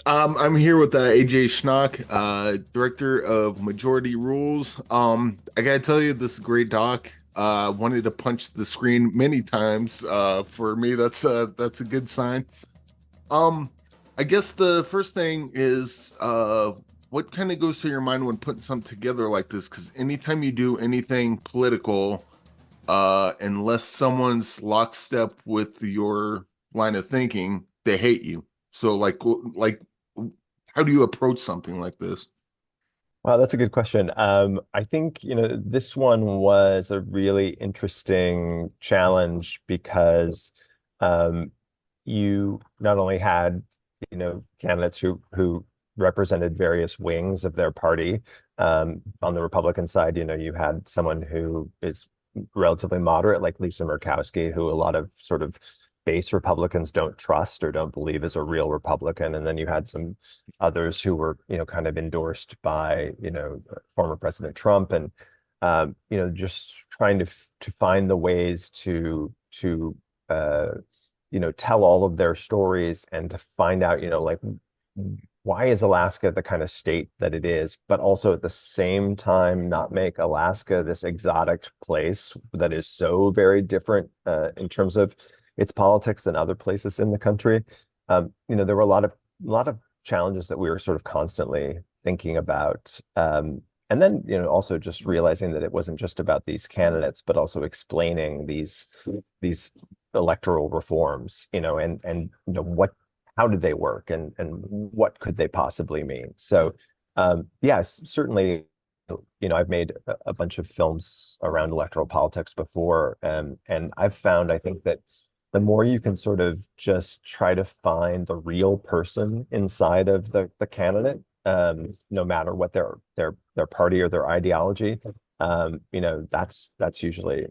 I'm here with AJ Schnack, director of Majority Rules. I gotta tell you, this is a great doc. Wanted to punch the screen many times. For me, that's a good sign. Um, I guess the first thing is what kind of goes through your mind when putting something together like this? Because anytime you do anything political, unless someone's lockstep with your line of thinking, they hate you. So like how do you approach something like this? Wow, that's a good question. I think, this one was a really interesting challenge because um, you not only had, candidates who represented various wings of their party. On the Republican side, you had someone who is relatively moderate, like Lisa Murkowski, who a lot of sort of base Republicans don't trust or don't believe is a real Republican. And then you had some others who were, kind of endorsed by, former President Trump, and just trying to find the ways to uh, tell all of their stories and to find out, like why is Alaska the kind of state that it is, but also at the same time not make Alaska this exotic place that is so very different in terms of its politics than other places in the country. There were a lot of challenges that we were sort of constantly thinking about. And then, also just realizing that it wasn't just about these candidates, but also explaining these electoral reforms, and how did they work, and what could they possibly mean? So, yes, certainly, I've made a bunch of films around electoral politics before, and I've found, I think that the more you can sort of just try to find the real person inside of the candidate, no matter what their party or their ideology, that's usually,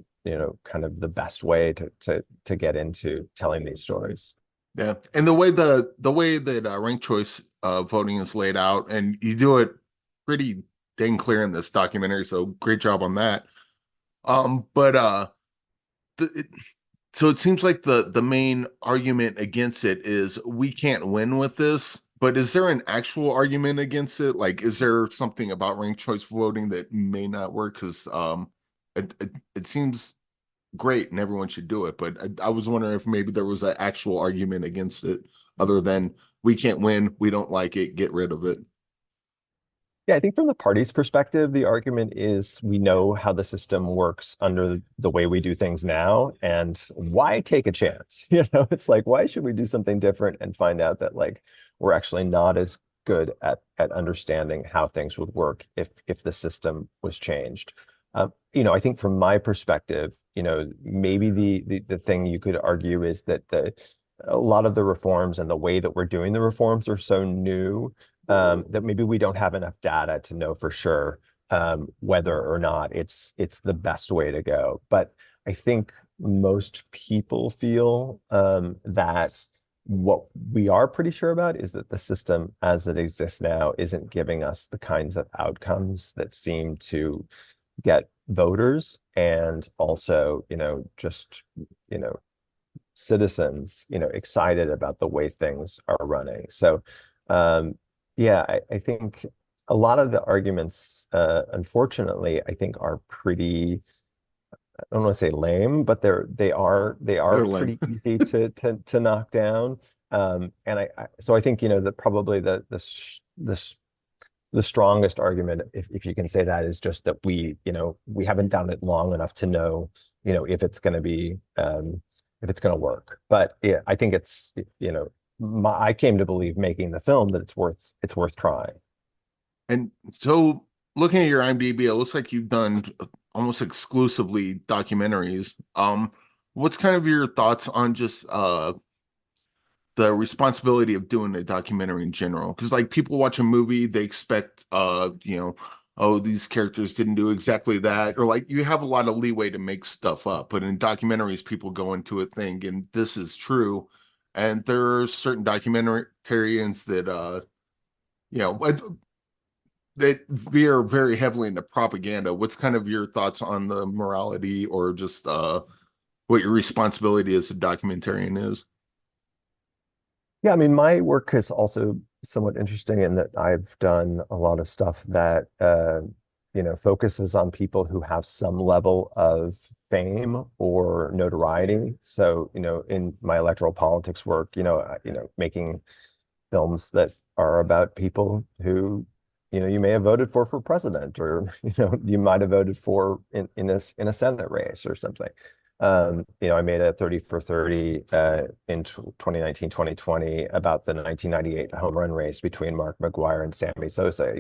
kind of the best way to get into telling these stories. Yeah, and the way that ranked choice voting is laid out, and you do it pretty dang clear in this documentary. So great job on that. But the, it, so it seems like the main argument against it is we can't win with this. But is there an actual argument against it? Like, is there something about ranked choice voting that may not work? Because it seems great and everyone should do it. But I was wondering if maybe there was an actual argument against it other than we can't win, we don't like it, get rid of it. Yeah, I think from the party's perspective, the argument is we know how the system works under the way we do things now, and why take a chance? It's like, why should we do something different and find out that, like, we're actually not as good at understanding how things would work if the system was changed. I think from my perspective, maybe the thing you could argue is that a lot of the reforms and the way that we're doing the reforms are so new, that maybe we don't have enough data to know for sure, whether or not it's the best way to go. But I think most people feel that what we are pretty sure about is that the system as it exists now isn't giving us the kinds of outcomes that seem to get voters, and also, just, you know, citizens, excited about the way things are running. So, yeah, I think a lot of the arguments, unfortunately, I think are pretty, I don't want to say lame, but they are They're lame. pretty easy to knock down. And so I think, that probably the strongest argument, if you can say that, is just that we haven't done it long enough to know, if it's going to be, if it's going to work. But yeah, I think it's, I came to believe making the film that it's worth trying. And so looking at your IMDb, it looks like you've done almost exclusively documentaries. What's kind of your thoughts on just the responsibility of doing a documentary in general? Because like people watch a movie, they expect oh, these characters didn't do exactly that, or like you have a lot of leeway to make stuff up. But in documentaries, people go into it thinking this is true. And there are certain documentarians that you know, they veer very heavily into propaganda. What's kind of your thoughts on the morality or just what your responsibility as a documentarian is? Yeah, I mean, my work has also somewhat interesting in that I've done a lot of stuff that focuses on people who have some level of fame or notoriety. So, in my electoral politics work, making films that are about people who, you may have voted for president, or you might have voted for in a Senate race or something. I made a 30 for 30 in 2019, 2020 about the 1998 home run race between Mark McGwire and Sammy Sosa.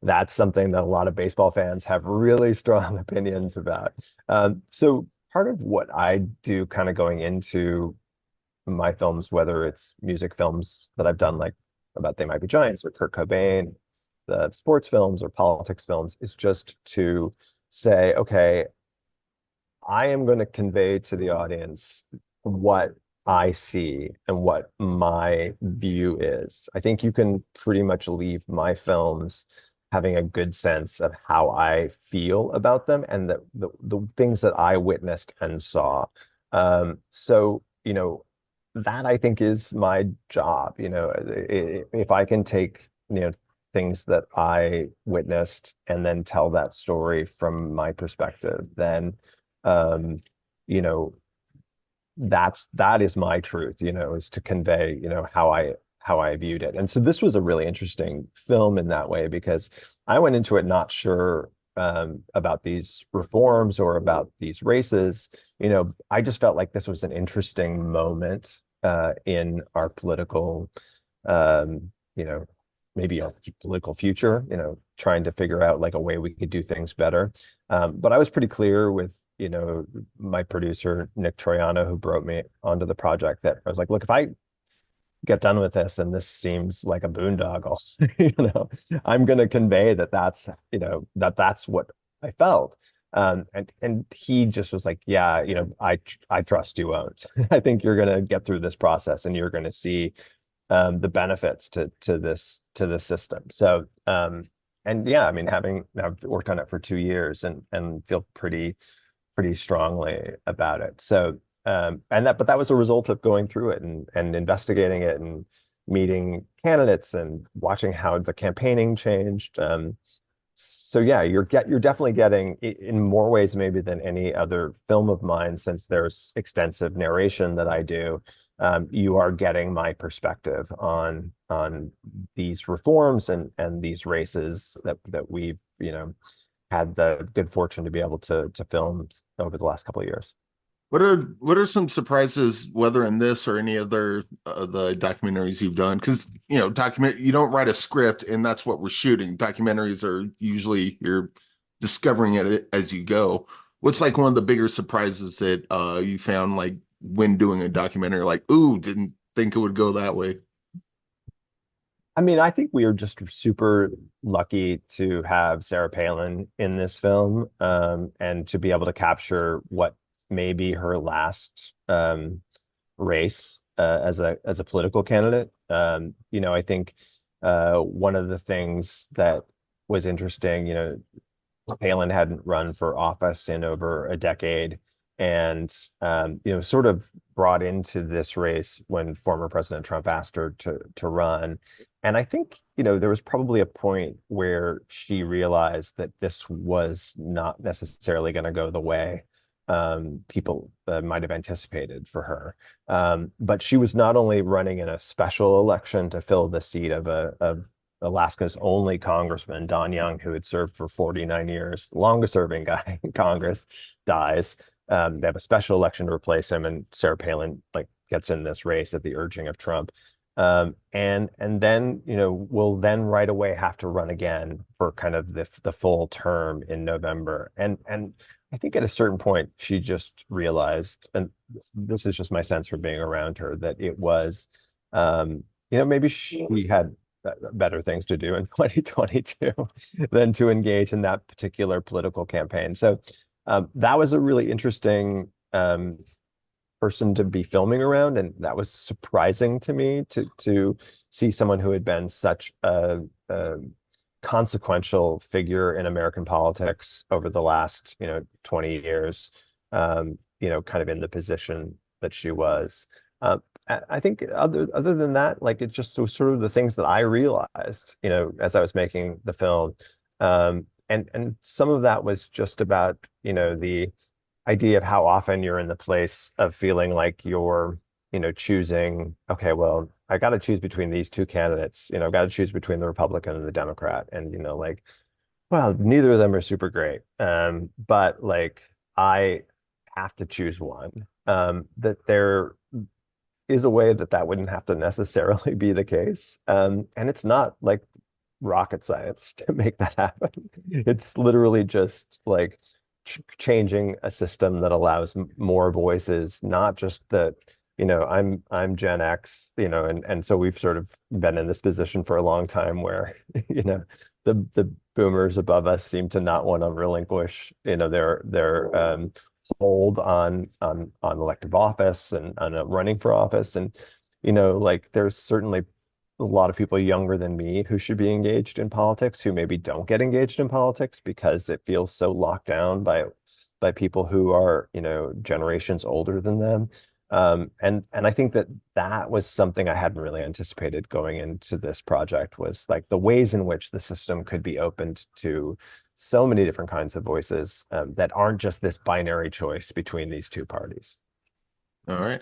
That's something that a lot of baseball fans have really strong opinions about. So part of what I do kind of going into my films, whether it's music films that I've done, like about They Might Be Giants or Kurt Cobain, the sports films or politics films, is just to say, okay, I am going to convey to the audience what I see and what my view is. I think you can pretty much leave my films having a good sense of how I feel about them and the things that I witnessed and saw. So, that I think is my job. If I can take, things that I witnessed and then tell that story from my perspective, then um, you know, that is my truth, is to convey, how I viewed it. And so this was a really interesting film in that way because I went into it not sure about these reforms or about these races. I just felt like this was an interesting moment in our political, you know, maybe our political future, trying to figure out like a way we could do things better. But I was pretty clear with, my producer, Nick Troiano, who brought me onto the project, that I was like, look, if I get done with this and this seems like a boondoggle, I'm going to convey that's what I felt. And he just was like, yeah, I trust you won't. I think you're going to get through this process and you're going to see the benefits to this system. So and yeah, I mean, I've worked on it for 2 years and feel pretty strongly about it. So but that was a result of going through it and investigating it and meeting candidates and watching how the campaigning changed. So yeah, you're definitely getting, in more ways maybe than any other film of mine, since there's extensive narration that I do. You are getting my perspective on these reforms and these races that we've had the good fortune to be able to film over the last couple of years. What are some surprises, whether in this or any other the documentaries you've done? Because document you don't write a script, and that's what we're shooting. Documentaries are usually you're discovering it as you go. What's like one of the bigger surprises that you found like when doing a documentary? Like, ooh, didn't think it would go that way. I mean, I think we are just super lucky to have Sarah Palin in this film, and to be able to capture what may be her last race as a political candidate. I think one of the things that was interesting, Palin hadn't run for office in over a decade, and sort of brought into this race when former President Trump asked her to run. And I think, there was probably a point where she realized that this was not necessarily going to go the way people might have anticipated for her. But she was not only running in a special election to fill the seat of Alaska's only congressman, Don Young, who had served for 49 years, the longest serving guy in Congress, dies. They have a special election to replace him, and Sarah Palin gets in this race at the urging of Trump. And then will then right away have to run again for kind of the full term in November. And I think at a certain point she just realized, and this is just my sense from being around her, that it was maybe she had better things to do in 2022 than to engage in that particular political campaign. So that was a really interesting person to be filming around, and that was surprising to me to see someone who had been such a consequential figure in American politics over the last 20 years, kind of in the position that she was. I think other than that, like it's just sort of the things that I realized, as I was making the film. And some of that was just about, the idea of how often you're in the place of feeling like you're, choosing, okay, well, I got to choose between these two candidates, I've got to choose between the Republican and the Democrat. And, like, well, neither of them are super great. But like I have to choose one. That there is a way that that wouldn't have to necessarily be the case. And it's not like rocket science to make that happen. It's literally just like changing a system that allows more voices, not just that, I'm Gen X, and so we've sort of been in this position for a long time where, the boomers above us seem to not want to relinquish, their hold on elective office and on running for office. And, like there's certainly a lot of people younger than me who should be engaged in politics who maybe don't get engaged in politics because it feels so locked down by people who are, generations older than them. And I think that that was something I hadn't really anticipated going into this project, was like the ways in which the system could be opened to so many different kinds of voices, that aren't just this binary choice between these two parties. All right.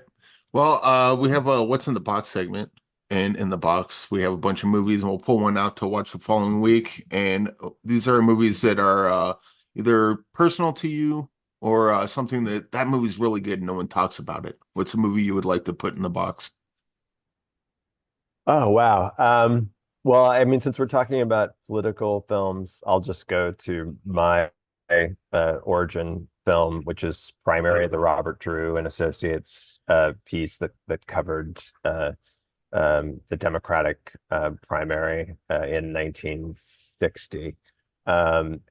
Well, we have a what's in the box segment, and in the box we have a bunch of movies, and we'll pull one out to watch the following week. And these are movies that are either personal to you or something that movie's really good and no one talks about it. What's a movie you would like to put in the box? Oh, wow. Well, I mean, since we're talking about political films, I'll just go to my origin film, which is Primary, the Robert Drew and Associates piece that covered the Democratic primary in 1960. And,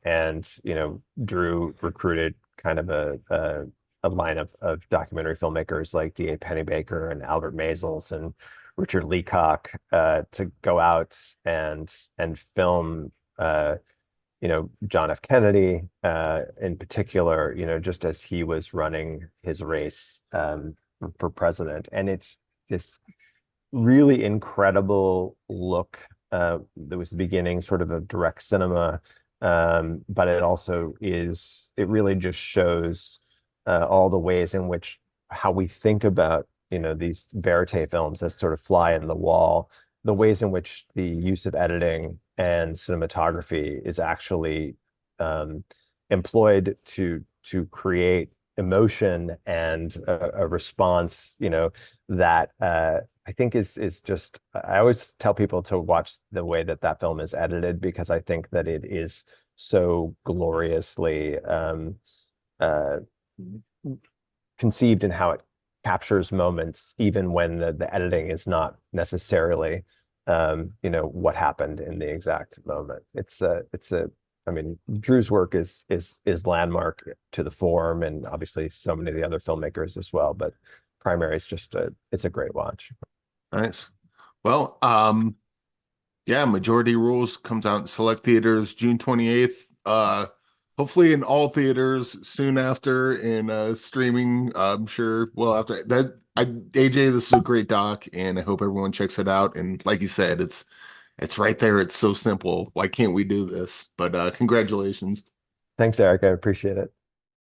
Drew recruited kind of a line of documentary filmmakers like D.A. Pennebaker and Albert Maysles and Richard Leacock to go out and film John F. Kennedy in particular, just as he was running his race for president. And it's this really incredible look. That was the beginning sort of direct cinema. But it really just shows all the ways in which how we think about, these verite films as sort of fly in the wall, the ways in which the use of editing and cinematography is actually employed to create emotion and a response, that I think is just, I always tell people to watch the way that that film is edited, because I think that it is so gloriously uh, conceived in how it captures moments, even when the editing is not necessarily, what happened in the exact moment. I mean, Drew's work is landmark to the form, and obviously so many of the other filmmakers as well. But Primary is just it's a great watch. Nice. Well, yeah, Majority Rules comes out in select theaters June 28th. Hopefully in all theaters soon after, in streaming, I'm sure well after that. AJ, this is a great doc, and I hope everyone checks it out. And like you said, it's right there. It's so simple. Why can't we do this? But congratulations. Thanks, Eric. I appreciate it.